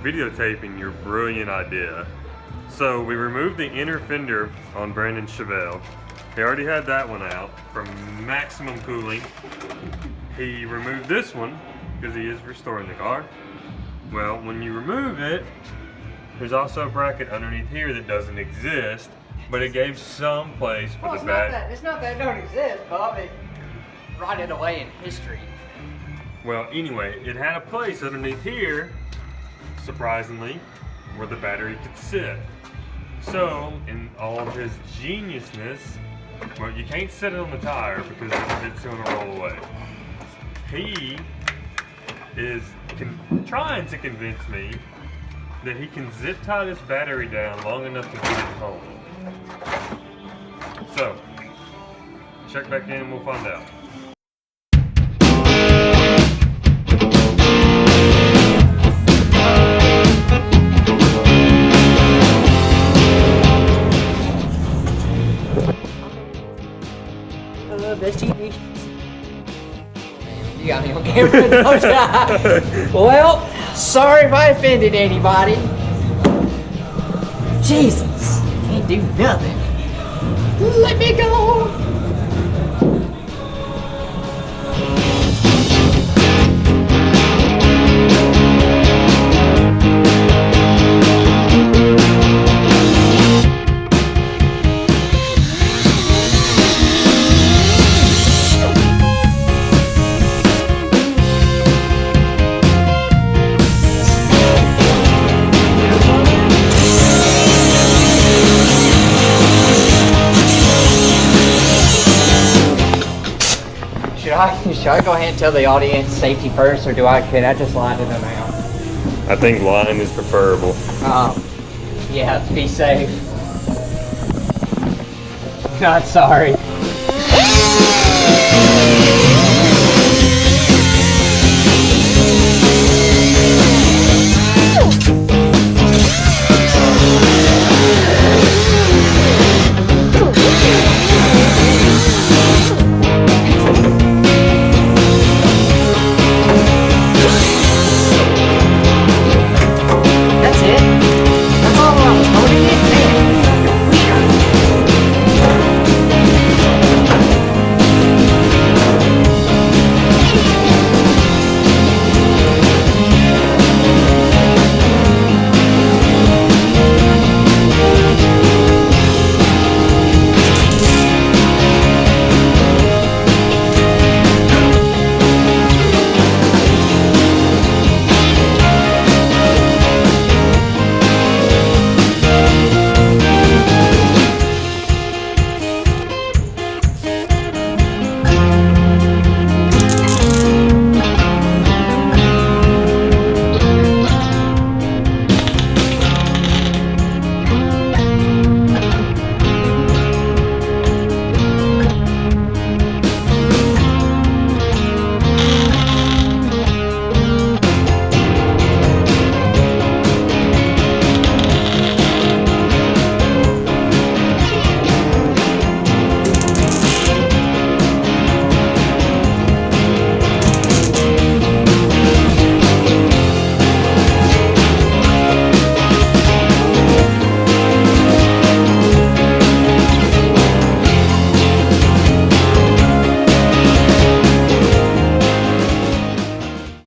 videotaping your brilliant idea. So we removed the inner fender on Brandon's Chevelle. He already had that one out from maximum cooling. He removed this one because he is restoring the car. Well, when you remove it, there's also a bracket underneath here that doesn't exist, but it gave some place for the back. It's not that it don't exist, Bob. It rotted away in history. Well, anyway, it had a place underneath here, surprisingly, where the battery could sit. So, in all of his geniusness, well, you can't set it on the tire because it's going to roll away. He is trying to convince me that he can zip tie this battery down long enough to get it home. So, check back in and we'll find out. TV. You got me on camera, don't you? Well, sorry if I offended anybody. Jesus, can't do nothing. Let me go. Should I go ahead and tell the audience safety first, or could I just lie to them out? I think lying is preferable. Yeah, to be safe. Not sorry.